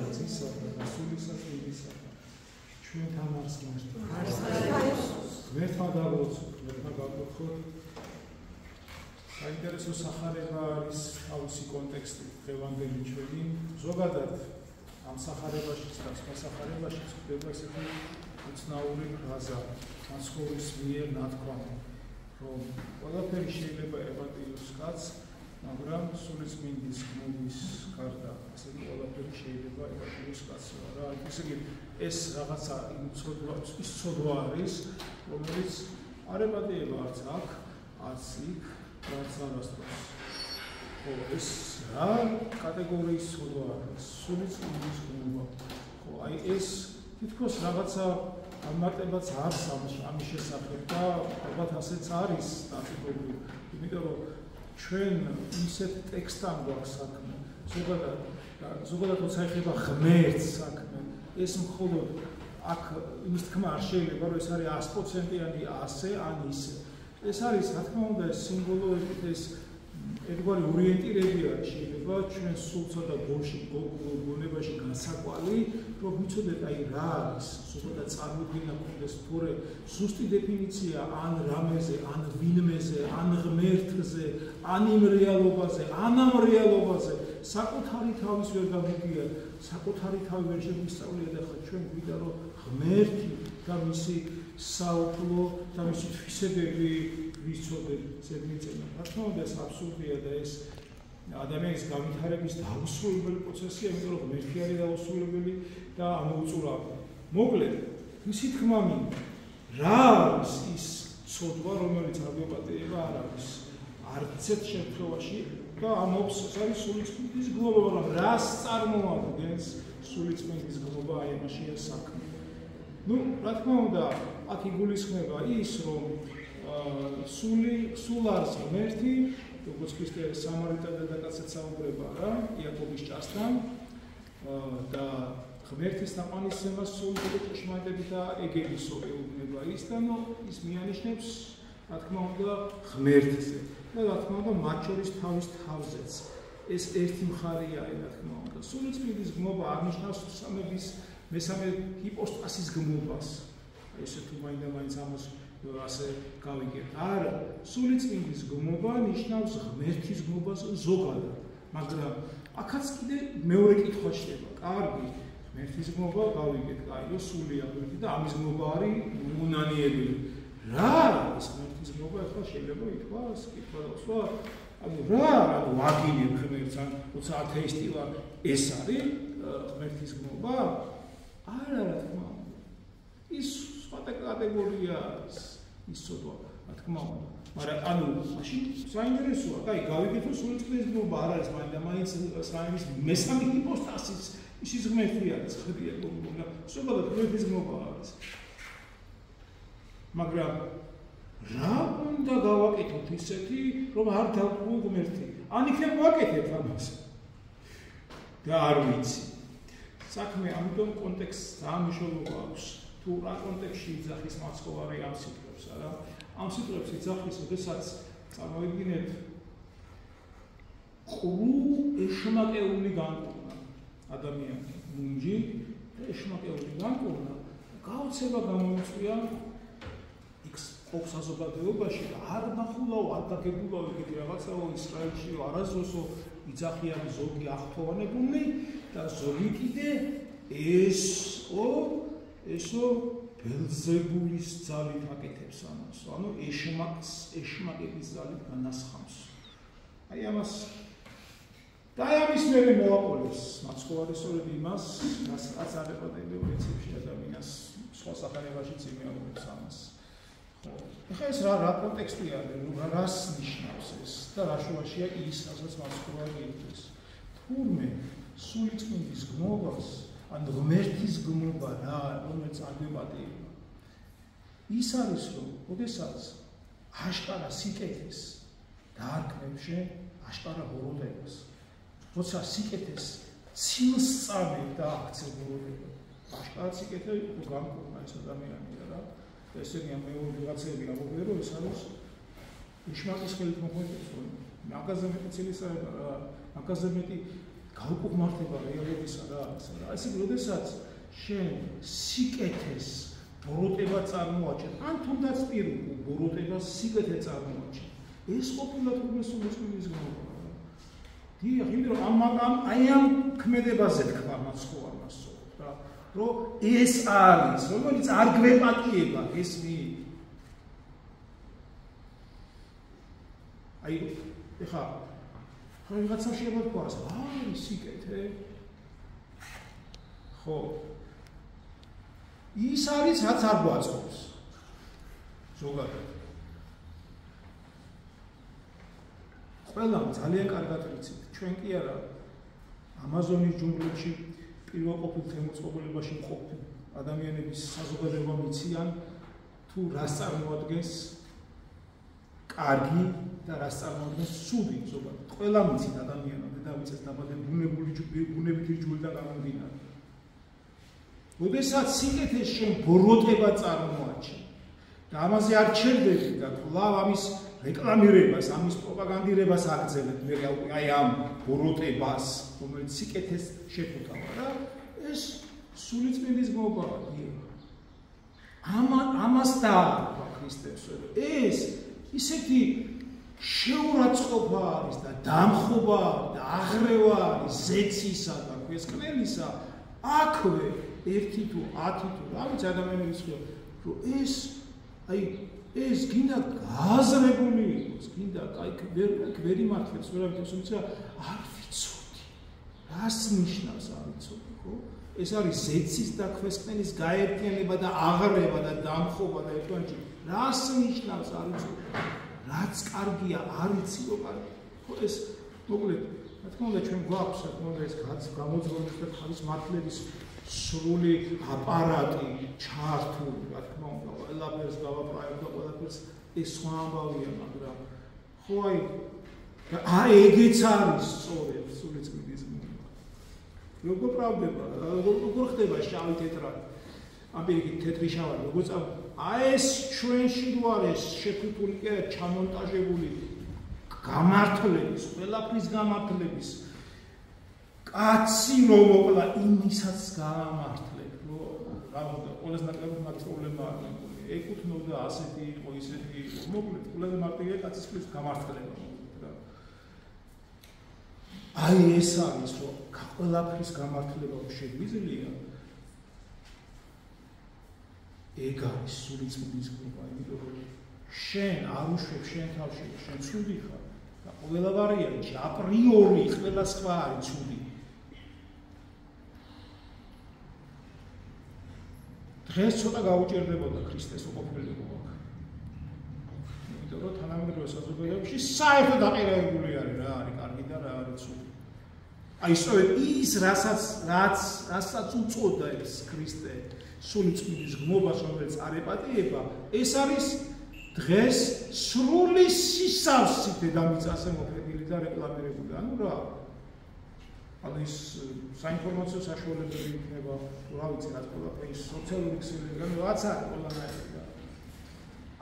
კაცისა და სულისა წმინდისა ჩვენთან არის ღმერთი. ღმერთმა გაგვოცხოთ. საინტერესო სახარება არის თავისი კონტექსტი დღევანდელი ჩვენი. ზოგადად ამ სახარებაშიც და სხვა სახარებაშიც ხდება ესეთი უცნაური ფრაზა განსხვავების მიერ ნათქვამი, რომ ყველაფერი შეიძლება ეპატიოს კაცს, მაგრამ სულიწმინდის გმობის გარდა ასევე ყველაფერი შეიძლება ეპატიოს კაცს. რა ისე იგი ეს რაღაცა ის ცოდვა არის, რომელიც არ ეპატიება არც აქ, არც იქ, არც არასდროს. ხო, ეს რა კატეგორიის ცოდვა არის, სულიწმინდის გმობა. ხო, აი ეს თითქოს რაღაცა ამარტებაც არის ამის შესახებ და ალბათ ასეც არის დაწესებული, იმიტომ რომ ჩვენ ისეთ ტექსტთან გვაქვს საქმე, ზოგადად როცა ეხება ღმერთს საქმე, ეს მხოლოდ აქ იმის თქმა არ შეიძლება, რომ ეს არის 100%-იანი ასე ან ისე. ეს არის, რა თქმა უნდა, ეს სიმბოლოებით ეს ერთგვარი ორიენტირები არის შეიძლება ჩვენ სულსა და გონებაში განსაკვალი, რომ ვიცოდეთ აი რა არის, ზოგადად წარმოდგენა გქონდეს, თორე ზუსტი დეფინიცია ან რამეზე, ან ვინმეზე, ან ღმერთზე, ან იმ რეალობაზე, ან ამ რეალობაზე საკუთარი თავის ვერ გამიგია, საკუთარი თავი ვერ შეგვისწავლია და ხა ჩვენ გვიდა რომ ღმერთი და მისი საუფლო და მისი თვისებები ვიცოდეთ ზედმიწევნად. რა თქმა უნდა ეს აბსურდია და ეს ადამიანის განვითარების დაუსრულებელი პროცესია, იმიტომ რომ ღმერთი არის დაუსრულებელი და ამოუწურავი. მოკლედ, მისი თქმა მინდა, რა არის ის ცოდვა, რომელიც აღიოპატიება არ არის არც ერთ შემთხვევაში და ამობს ეს არის სულიწმინდის გმობა, მაგრამ რას წარმოადგენს სულიწმინდის გმობა აი ამაშია საქმე. ნუ, რა თქმა უნდა, აქ იგულისხმება ის, რომ სულ არის ღმერთი, როგორც ქრისტე სამარიტელ დედაკაცად საუბრება რა, იაკობის ჭასთან და ღმერთის თაყვანისცემას სულით და ჭეშმარიტებით და ეგებისო ეუბნება ის და ის მიანიშნებს, რა თქმა უნდა, ღმერთზე და რა თქმა უნდა, მათ შორის თავის თავზეც. ეს ერთი მხარეა, რა თქმა უნდა. სულიწმინდის გმობა აღნიშნავს სამების მესამე ჰიპოსტასის გმობას. ესე თუ მაინდა-მაინც ამას ასე გავიგებთ. არა, სულიწმინდის გმობა ნიშნავს ღმერთის გმობას ზოგადად, მაგრამ აქაც კიდე მეორე კითხვა შეება. კარგი, ღმერთის გმობა გავიგებთ, კაიო, სულია ღმერთი და ამის გმობა არის უნანიებელი. რა არის ღმერთის გმობა? ახლა შეიძლება ითქვას, კითხვა დავსვა. ანუ რა, ვაგინებ ღმერთს, ან როცა ათეისტი ვარ, ეს არის ღმერთის გმობა? არა, რა თქმა უნდა. ის სხვა კატეგორია არის. ის ცოდვა, რა თქმა უნდა. მაგრამ ანუ მაშინ საინტერესოა, კაი, გავიგეთ რომ სულიწმინდის გმობა არ არის მაინდა-მაინც სამების მესამე ჰიპოსტასის ის ღმერთი არის, ხედია გმობა. ზოგადად ღმერთის გმობა არის. მაგრამ რა უნდა გავაკეთოთ ისეთი, რომ არ დავყვო ღმერთი? ან იქნებ ვაკეთებ ამას. და არ ვიცი. საქმე ამიტომ კონტექსტს დაამშრალობა აქვს. თუ რა კონტექსტში იძახის მაცხოვარი ამ სიტყვებს, არა? ამ სიტყვებს იძახის, როდესაც წარმოვიდგინეთ ეშმაკეული განკურნა ადამიანი, მუნჯი და ეშმაკეული განკურნა გაოცება გამოიწვია იქ ყოფ საზოგადოებაში და არ ნახულაო, არ დაგებულაო ეგეთი რაღაცაო ისრაელში არასდროსო იძახიან ზოგი აღთოვანებული და ზოგი კიდე ესო ბელზებულის ძალით აკეთებს ამას, ანუ ეშმაკების ძალით განასხამს. აი ამას და ამის მერე მოაყოლეს მაცხოვარი სწორედ იმას, რაც არ ეპატიებდა პრინციპში ადამიანს სხვა სახარებაშიც იმეორებს ამას. ხო, ეხლა ეს რა კონტექსტი არის, რას ნიშნავს ეს და რა შუაშია ის, რასაც მაცხოვარი იწვევს. თურმე სულიწმინდის გმობას ან ღმერთის გმობა რა, რომელიც აღიოპატიება. ის არის, რომ როდესაც აშკარა სიკეთეს დაარქმევ შენ აშკარა ბოროტებას. როცა სიკეთეს ცილს წამებ და აქცევ ბოროტება. აშკარა სიკეთე განკურნა ეს ადამიანი რა. ესენია მეორე ვიღაცები ამობლე, რომ ეს არის ეშმაკის ხელით მოქმედებს, რომ მაგაზე მეტი ცილისა, მაგაზე მეტი გაუკუღმართება რეალობა სიკეთისა რა არის რა. ესე როდესაც შენ სიკეთეს ბოროტება წარმოაჩენ, ან თუნდაც პირულ ბოროტებას სიკეთე წარმოაჩენ. ეს ყოფილა თუნდაც სულიწმიდის გმობა. დიახ, იმიტომ რომ ამ ქმედებაზე თქვა მას ხო ამას რა. რომ ეს არის, რომელიც არ გვეპატიება ეს აი ეხა რაღაცა შეიძლება თქვას, არის სიკეთე. ხო. ის არის, რაც არ გვაწყობს. ზოგადად. ყველამ ძალიან კარგად ვიცით, ჩვენ კი არა ამაზონის ჯუნგლებში პირველყოფილ თემოწყობილებაში მყოფი ადამიანების საზოგადოება მიციან თუ რას წარმოადგენს კარგი და რას წარმოადგენს ცუდი ზოგადად. ყველამ მიცით ადამიანმა დედამიწას დაბადებული ბუნებითი ჯგუფიდან გამომდინარე. როდესაც სიკეთეს შენ ბოროტება წარმოაჩენ და ამაზე არ ჩერდები და კვლავ ამის რეკლამირებას, ამის პროპაგანდირებას აგრძელებ, მე აი ამ ბოროტებას, რომელიც სიკეთეს შეფუთავა რა, ეს სულიწმიდის გმობაა. ამას დაარქვა ქრისტეს. ეს ისეთი შეურაცხყოფა არის და დამხობა და აღრევა არის ზეცისა და ქვესკნელისა, აქვე 1 თუ 10 თუ რაღაც ადამიანების ხელ, რომ ეს გინდა გააზრებული იყოს, გინდა ვერ იმართებს, ვერავითარ თუმცა არ ვიცოდი. რას ნიშნავს არ ვიცოდი, ხო? ეს არის ზეცის და ქვესკნელის გაერთიანება და აღრევა და დამხობა და ერთმანეთში. რას ნიშნავს არ ვიცოდი. რაც კარგია არ ვიცი რომ კარგი. ხო ეს მოკლედ, რა თქმა უნდა ჩვენ გვაქვს, რა თქმა უნდა ეს გამოძღვრის და თავის მართლების სრული აპარატი ჩართული, რა თქმა უნდა, ყველაფერს გავაპროექტო, ყველაფერს ეს სხვა ამბავია, მაგრამ ხო აი ეგეც არის სწორედ სულიწმიდის გმობა. როგორ pravdeba, როგორ ხდება შავი თეთრად, ამ პირიქით თეთრი შავად, როგორ აი ეს ჩვენში რო არის შეფუთული კი არა ჩამონტაჟებული გამართლების, ყველაფრის გამართლების კაცი რომ მოკლა იმისაც გამართლებ, რომ რა უნდა ყოველს ნაკლებად მაგ პრობლემა არ მეკული. ეკუთვნოდა ასეთი იყო, ისეთი იყო. მოკლედ, ყველაზე მარტივია კაცის ფრის გამართლება. აი ეს არის, რომ ყველაფრის გამართლება შეგვიძლია. ეგ არის სულიწმიდის გმობა, იმიტომ რომ შენ არ უშვებ შენ თავში, შენ ცუდი ხარ და ყველა ვარიანტში აპრიორი ყველა სხვა არის ცუდი. დღეს ცოტა გაუჭირდებოდა ქრისტეს უყოფილება. იმიტომ რომ თანამედროვე საზოგადოებაში საერთოდ დაყირებული არის რა არის კარგი და რა არის ცუდი. აი სწორედ ის რასაც უწოდა ეს ქრისტე სულიწმიდის გმობას, რომელიც არ ეპატიება, ეს არის დღეს სრული სისავსით დედამიწაზე მოფერმილი და რეკლამირებული. ანუ რა? ანუ ის საინფორმაციო საშუალებები იქნება, რა ვიცი, რა ყველაფერი სოციალური ქსელებიდან რაც არის ყველანაირი.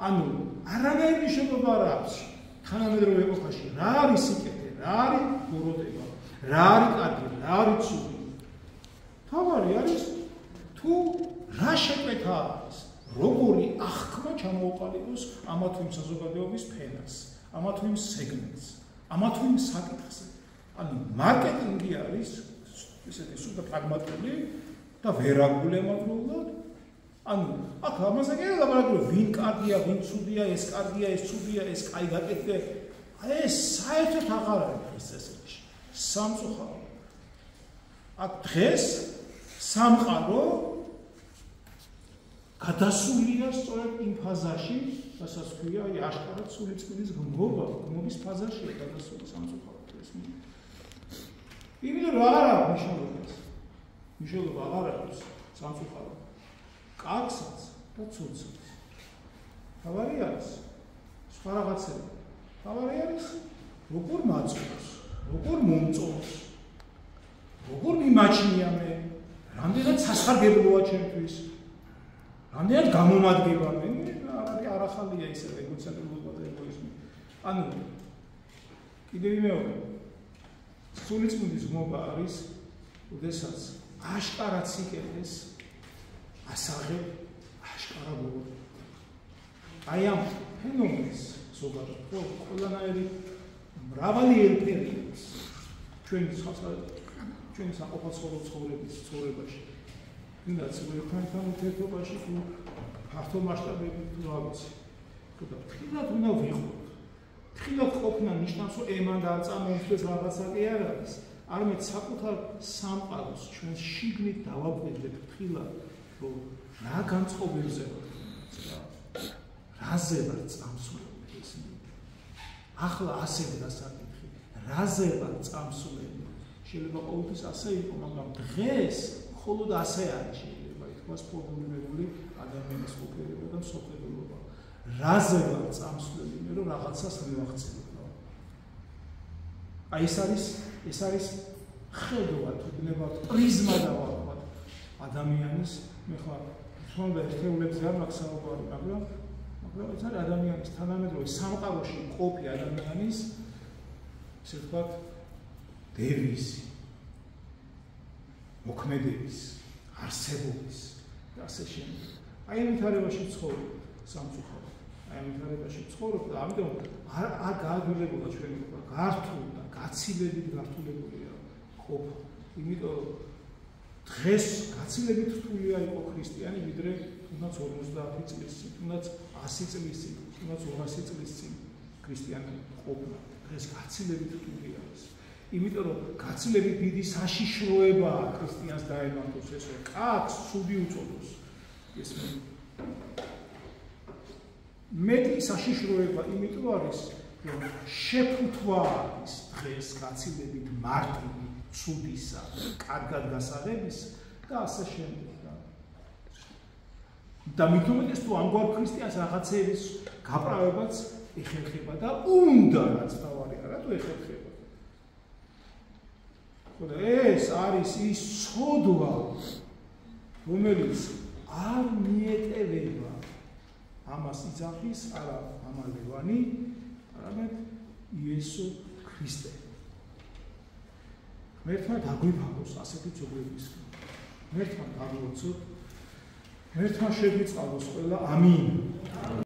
ანუ არანაირი შეფობა არ აქვს თანამედროვე ეპოქაში რა არის სიკეთე, რა არის ბოროტება, რა არის კარგი, რა არის ცუდი. თავარი არის თუ რა შეკვეთა არის, როგორი აღქმა ჩამოუყალიბოს ამა თუ იმ საზოგადოების ფენას, ამა თუ იმ სეგმენტს, ამა თუ იმ საკითხზე. ანუ მარკეტინგი არის ესეთი სუპერ პრაგმატული და ვერაგული ამავდროულად. ანუ აქ ამაზე კი ლაპარაკობ, ვინ კარგია, ვინ ცუდია, ეს კარგია, ეს ცუდია, ეს კაი გაკეთდა. ეს საერთოდ აღარ არის ქრისტესობაში. სამწუხარო. აქ დღეს სამყარო გადასულია სწორედ იმ ფაზაში, რასაც ქვია, აი აშკარად სულიწმიდის გმობა, გმობის ფაზაშია გადასული სამწუხაროდ ეს. იმიტომ რომ არ აქვს მნიშვნელობას. მნიშვნელობა აღარ აქვს სამწუხაროდ. კარგსაც და ცუდსაც. თავარი არის სხვა რაღაცები. თავარი არის როგორ მაწყობს, როგორ მომწონს, როგორ მიმაჩნია მე, რამდენად სასარგებლოა ჩემთვის. რამდენად გამომადგება მე, არ ახალია ისე ეგოცენტრიზმი და ეგოიზმი. ანუ კიდევ მეორე სულიწმიდის გმობა არის როდესაც აშკარად სიკეთეს ასაღებ აშკარა ბოლო. აი ამ ფენომენს ზოგადად ყველანაირი მრავალი ერფერია ჩვენი საყოფაცხოვრო ცხოვრებაში. ვინაც ერთმანეთთან ურთიერთობაში თუ ფართო მასშტაბებით თუ რა ვიცი. და ფრთხილად უნდა ვიყოთ. ფრთხილად ყოფნა ნიშნავს, რომ ემან და წამოუშვეს რაღაცა კი არ არის. არამედ საკუთარ სამყაროს ჩვენ შიგნით დავაკვირდეთ ფრთხილად, რომ რა განწყობებზე ვართ. რაზე ვარ წამსვლელი ეს. ახლა ასე დასაკითხი. რაზე ვარ წამსვლელი? შეიძლება ყოველთვის ასე იყო, მაგრამ დღეს მხოლოდ ასე არის შეიძლება ითქვას პრობლემებული ადამიანის ყოფილება და მსოფლმხედველობა. რაზე ვარ წამსვლელი, მე რომ რაღაცას მივახცევ. აი ეს არის ხედვა თუ ვნებავთ პრიზმა დავაყოთ ადამიანის მე ხო თუნდა ერთეულებზე არ მაქვს საუბარი, მაგრამ ეს არის ადამიანის თანამედროვე სამყაროში ყოფი ადამიანის ესე ვთქვათ დევიზი მოქმედების არსებობის და ასე შემდეგ. აი ამ ვითარებაში ცხოვრობ სამწუხაროდ. აი ამ ვითარებაში ცხოვრობ და ამიტომ არ გააგვილებულა ჩვენი ყოფა გართულ და გაცილებით გართულებულია ყოფა. იმიტომ რომ დღეს გაცილებით რთულია იყო ქრისტიანი ვიდრე თუნდაც 50 წლის წინ, თუნდაც 100 წლის წინ, თუნდაც 200 წლის წინ ქრისტიანი ყოფნა. დღეს გაცილებით რთულია ეს. იმიტომ რომ გაცილებით დიდი საშიშროებაა ქრისტიანს დაემართოს ეს რომ კაცს ცუდი უწოდოს. ეს მეტი საშიშროება იმიტომ არის რომ შეფუთვა არის დღეს გაცილებით მარტივი ცუდისა, კარგად გასაღების და ასე შემდეგ. და მით უმეტეს თუ ამგვარ ქრისტიანს რაღაცების გაправებაც ეხერხება და უნდა რაც თავარი არა თუ ეხერხება. ხოდა ეს არის ის ცოდვა, რომელიც არ მიეტევება ამას იძახის არა ამა ლევანი, არამედ იესო ქრისტე. მერთმა დაგვიფაროს ასეთი ძობრებისგან. მერთმა გაგვოცოთ, მერთმა შეგვიწყალოს ყველა ამინ.